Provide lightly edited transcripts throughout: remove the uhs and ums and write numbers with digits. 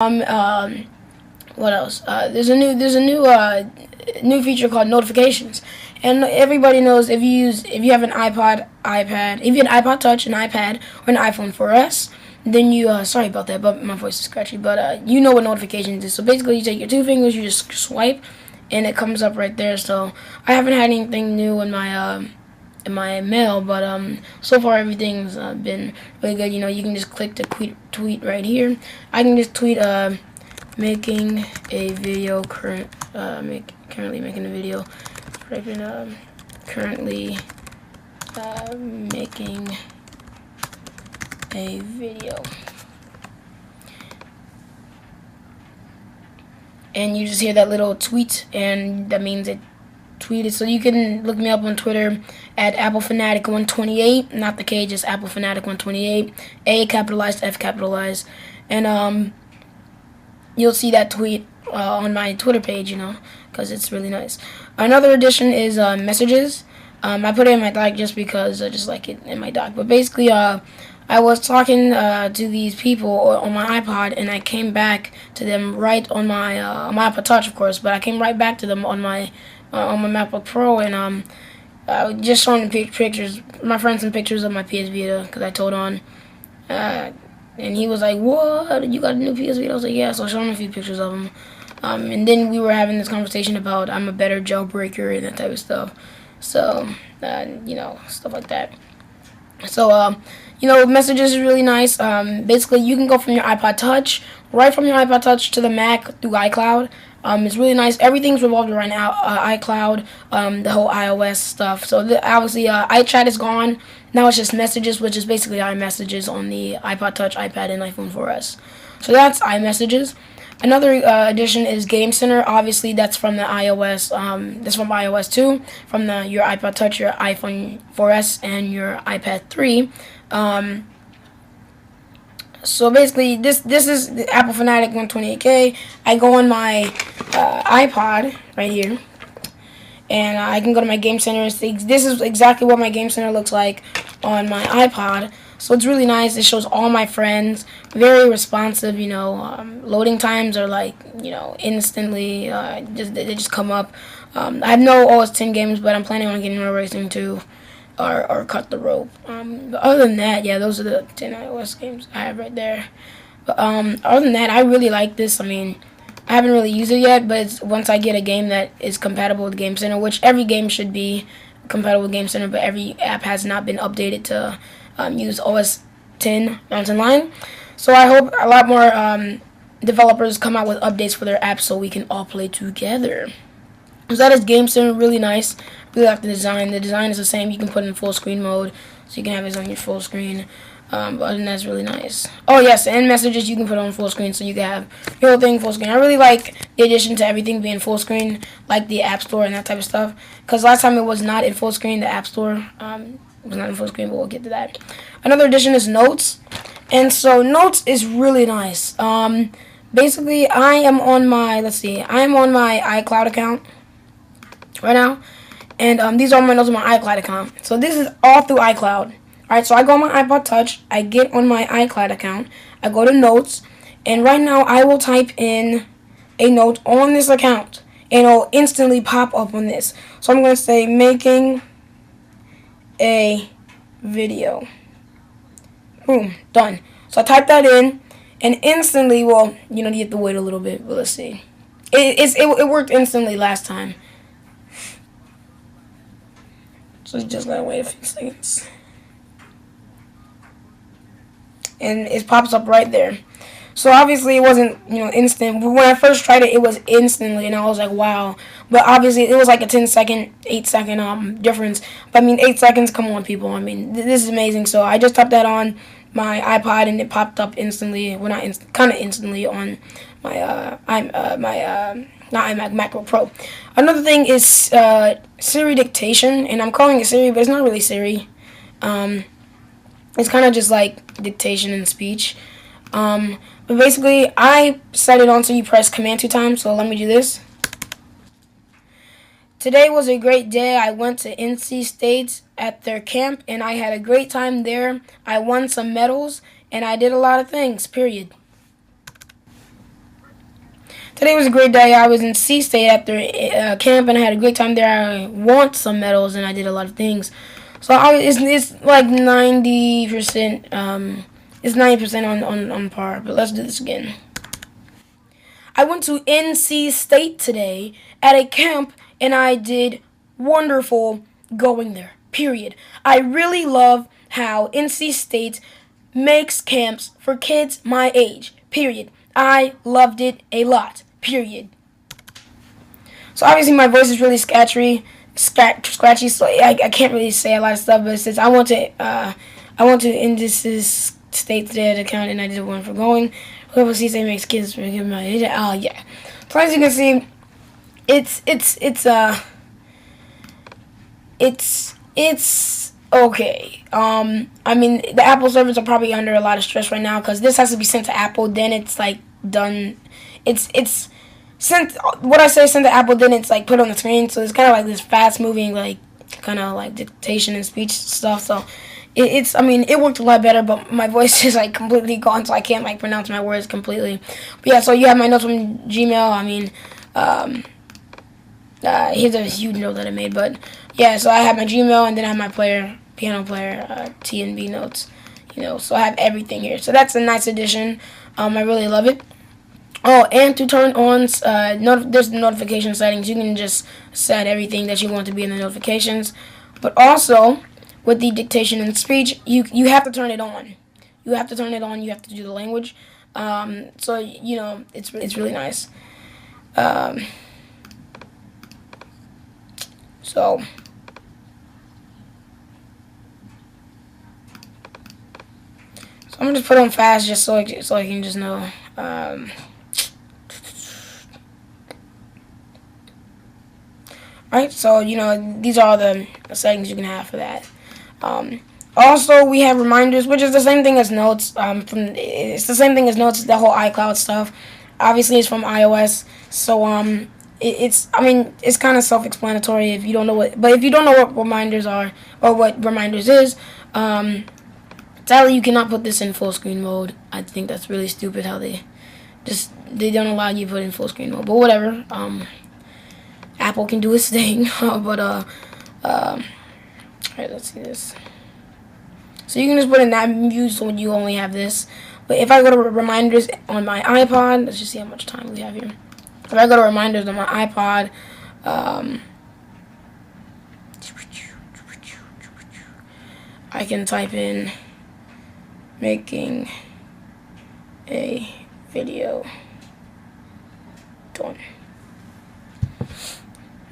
Um, um, what else? There's a new feature called notifications, and everybody knows if you have an iPad, if you have an iPod Touch, an iPad, or an iPhone 4S, then you sorry about that, but my voice is scratchy. But you know what notifications is. So basically, you take your two fingers, you just swipe, and it comes up right there. So I haven't had anything new in my mail, but so far everything's been really good. You can just click the tweet right here. I can just tweet making a video currently making a video. Type in currently making a video, and you just hear that little tweet, and that means it tweeted. So you can look me up on Twitter at AppleFanatic128, not the K, just AppleFanatic128, A capitalized, F capitalized, and you'll see that tweet on my Twitter page, because it's really nice. Another addition is messages. I put it in my doc just because I just like it in my doc. But basically, I was talking to these people on my iPod, and I came back to them right on my iPod Touch, of course. But I came right back to them on my MacBook Pro, and just showing them pictures, my friend some pictures of my PS Vita, because I told on. And he was like, "What? You got a new PS Vita?" I was like, "Yeah." So I showed him a few pictures of them. And then we were having this conversation about I'm a better jailbreaker and that type of stuff. So, stuff like that. So, messages is really nice. Basically, you can go from your iPod Touch, right from your iPod Touch to the Mac through iCloud. It's really nice. Everything's revolved around iCloud, the whole iOS stuff. So, obviously, iChat is gone. Now it's just messages, which is basically iMessages on the iPod Touch, iPad, and iPhone 4S. So that's iMessages. Another addition is Game Center. Obviously, that's from the iOS. That's from iOS 2, from your iPod Touch, your iPhone 4S, and your iPad 3. So basically, this is the Apple Fanatic 128K. I go on my iPod right here, and I can go to my Game Center and see. This is exactly what my Game Center looks like on my iPod. So it's really nice. It shows all my friends. Very responsive, loading times are like, instantly. They just come up. I have no OS 10 games, but I'm planning on getting Road Racing 2 or Cut the Rope. But other than that, yeah, those are the 10 iOS games I have right there. But other than that, I really like this. I mean, I haven't really used it yet, but once I get a game that is compatible with Game Center, which every game should be compatible with Game Center, but every app has not been updated to use OS 10 Mountain Lion. So I hope a lot more developers come out with updates for their apps so we can all play together. So that is Game Center, really nice. Really like the design. The design is the same. You can put it in full screen mode, so you can have it on your full screen. But other than that, it's really nice. Oh yes, and messages you can put on full screen, so you can have your whole thing full screen. I really like the addition to everything being full screen, like the App Store and that type of stuff. Because last time it was not in full screen, the App Store was not in full screen, but we'll get to that. Another addition is Notes, and so Notes is really nice. Basically, I am on my iCloud account right now, and these are my notes on my iCloud account. So this is all through iCloud. Alright, so I go on my iPod Touch, I get on my iCloud account, I go to Notes, and right now I will type in a note on this account, and it'll instantly pop up on this. So I'm going to say, making a video. Boom, done. So I type that in, and instantly, well, you have to wait a little bit, but let's see. It worked instantly last time. So you just gotta wait a few seconds. And it pops up right there. So obviously it wasn't, instant. When I first tried it, it was instantly, and I was like, wow. But obviously it was like a 10-second, 8-second difference. But I mean, 8 seconds, come on, people. I mean, this is amazing. So I just tapped that on my iPod, and it popped up instantly. Well, not kind of instantly on my not iMac, MacBook Pro. Another thing is Siri dictation, and I'm calling it Siri, but it's not really Siri. It's kind of just like dictation and speech. But basically, I set it on so you press Command 2 times. So let me do this. Today was a great day. I went to NC State at their camp, and I had a great time there. I won some medals, and I did a lot of things, period. Today was a great day. I was in C-State after camp, and I had a great time there. I won some medals, and I did a lot of things. So it's like 90%. It's 90% on par. But let's do this again. I went to NC State today at a camp, and I did wonderful going there. Period. I really love how NC State makes camps for kids my age. Period. I loved it a lot. Period. So obviously my voice is really scratchy, so I can't really say a lot of stuff. But since I want to end this State today account, and I did one for going. Whoever sees it makes kids for giving my age. Oh yeah. So as you can see, it's okay. I mean, the Apple servers are probably under a lot of stress right now because this has to be sent to Apple. Then it's like done. It's sent. What I say sent to Apple. Then it's like put on the screen. So it's kind of like this fast moving, like kind of like dictation and speech stuff. So I mean, it worked a lot better, but my voice is like completely gone, so I can't like pronounce my words completely. But yeah, so you have my notes from Gmail. I mean, here's a huge note that I made, but yeah, so I have my Gmail, and then I have my piano player, TNB notes, so I have everything here. So that's a nice addition. I really love it. Oh, and to turn on, there's the notification settings. You can just set everything that you want to be in the notifications, but also with the dictation and speech, you have to turn it on. You have to turn it on. You have to do the language. So it's really nice. So I'm gonna just put on fast just so I can just know. Right, so these are all the settings you can have for that. Also, we have reminders, which is the same thing as notes. It's the same thing as notes. The whole iCloud stuff. Obviously, it's from iOS, so it's kind of self-explanatory if you don't know if you don't know what reminders are or what reminders is. Sadly, you cannot put this in full screen mode. I think that's really stupid how they don't allow you to put it in full screen mode. But whatever. Apple can do its thing. But alright, let's see this. So you can just put in that view so you only have this. But if I go to reminders on my iPod, let's just see how much time we have here. If I go to reminders on my iPod, I can type in making a video done.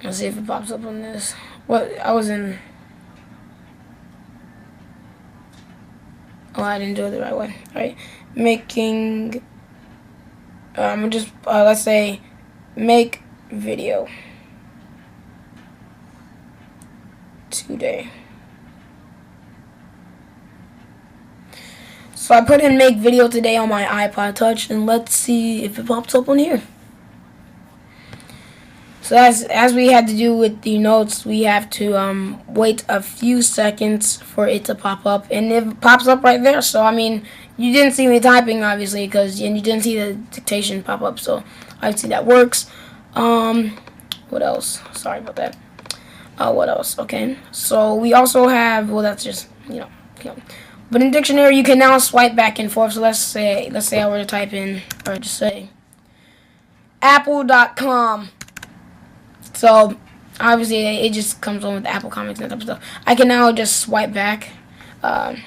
Let's see if it pops up on this. What I was in. Oh, I didn't do it the right way. All right, making. Just let's say, make video today. So I put in make video today on my iPod Touch, and let's see if it pops up on here. So as we had to do with the notes, we have to wait a few seconds for it to pop up, and it pops up right there. So I mean, you didn't see me typing obviously, and you didn't see the dictation pop up. So obviously that works. What else? Sorry about that. What else? Okay. So we also have that's just But in dictionary, you can now swipe back and forth. So let's say I were to type in or just say apple.com. So obviously it just comes on with Apple Comics and that type of stuff. I can now just swipe back. Well,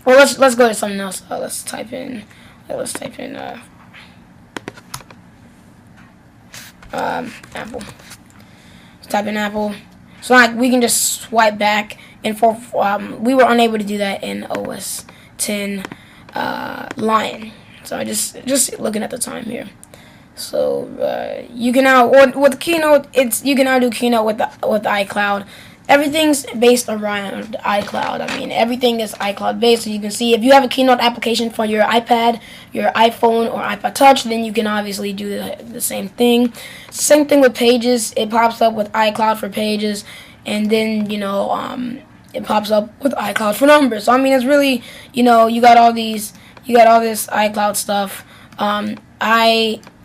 let's go to something else. Let's type in Apple. Let's type in Apple. So we can just swipe back and forth. We were unable to do that in OS 10 Lion. So I just looking at the time here. So you can now with Keynote, you can now do Keynote with iCloud. Everything's based around iCloud. I mean, everything is iCloud based. So you can see if you have a Keynote application for your iPad, your iPhone, or iPod Touch, then you can obviously do the same thing. Same thing with Pages. It pops up with iCloud for Pages, and then it pops up with iCloud for Numbers. So I mean, it's really you got all this iCloud stuff.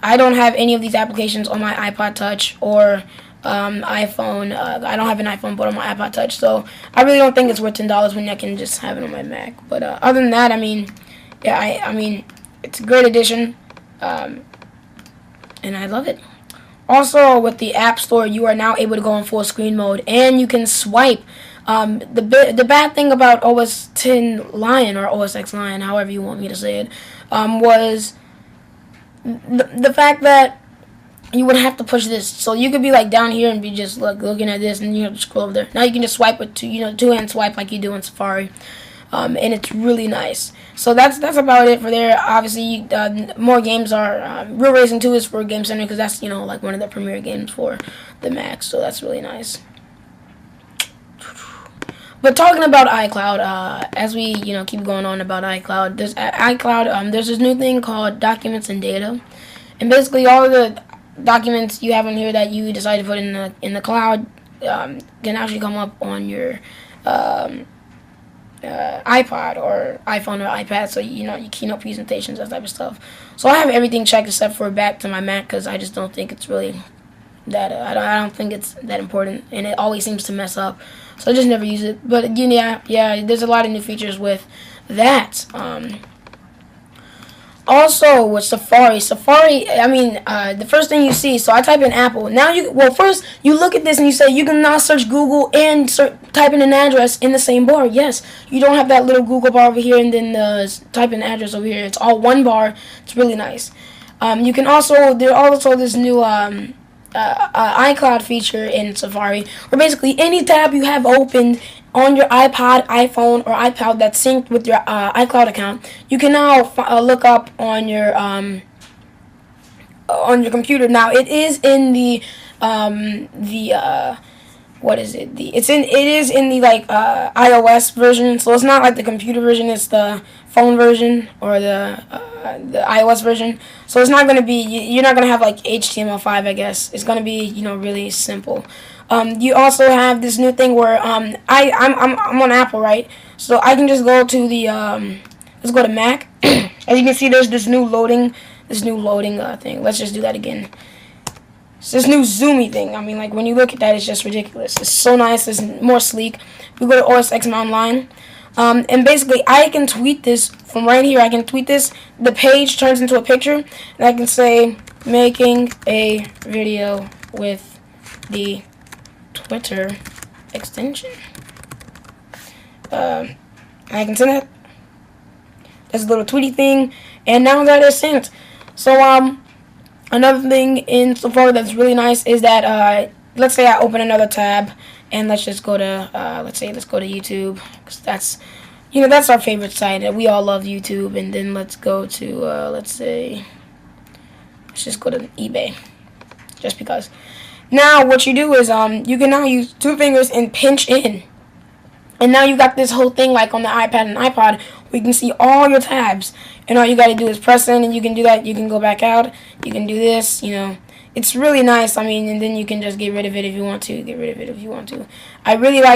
I don't have any of these applications on my iPod Touch or iPhone. I don't have an iPhone, but on my iPod Touch. So I really don't think it's worth $10 when I can just have it on my Mac. But other than that, I mean, yeah, I mean, it's a great addition, and I love it. Also, with the App Store, you are now able to go in full screen mode, and you can swipe. The bad thing about OS X Lion, or OS X Lion, however you want me to say it, was the fact that you would have to push this. So you could be like down here and be just looking at this, and you have to scroll over there. Now you can just swipe with two-hand swipe like you do in Safari, and it's really nice. So that's about it for there. Obviously, more games are Real Racing 2 is for Game Center because that's like one of the premier games for the Mac. So that's really nice. But talking about iCloud, as we keep going on about iCloud, there's iCloud. There's this new thing called Documents and Data, and basically all of the documents you have in here that you decide to put in the cloud can actually come up on your iPod or iPhone or iPad. So your keynote presentations, that type of stuff. So I have everything checked except for back to my Mac because I just don't think it's really that I don't think it's that important, and it always seems to mess up. So I just never use it. But yeah, there's a lot of new features with that. Also with Safari, I mean, the first thing you see, so I type in Apple. Now first you look at this and you say you can now search Google and type in an address in the same bar. Yes, you don't have that little Google bar over here and then type in address over here. It's all one bar. It's really nice. You can also, there's also this new iCloud feature in Safari, where basically any tab you have opened on your iPod, iPhone, or iPad that's synced with your iCloud account, you can now look up on your computer. Now it is in the what is it? It is in the iOS version, so it's not like the computer version. It's the phone version or the iOS version. So it's not gonna be, you're not gonna have like HTML5, I guess. It's gonna be really simple. You also have this new thing where I'm on Apple, right? So I can just go to the let's go to Mac. As you can see, there's this new loading thing. Let's just do that again. It's this new zoomy thing. I mean, like when you look at that, it's just ridiculous. It's so nice. It's more sleek. We go to OS X Online. And basically, I can tweet this from right here. I can tweet this. The page turns into a picture, and I can say, making a video with the Twitter extension. I can send that. There's a little tweety thing, and now that is sent. So, another thing in Safari that's really nice is that, let's say I open another tab, and let's just go to, let's go to YouTube, because that's, that's our favorite site. We all love YouTube. And then let's go to, let's just go to eBay, just because. Now, what you do is, you can now use two fingers and pinch in. And now you got this whole thing like on the iPad and iPod, where you can see all your tabs. And all you got to do is press in, and you can do that. You can go back out. You can do this, It's really nice. I mean, and then you can just get rid of it if you want to. I really like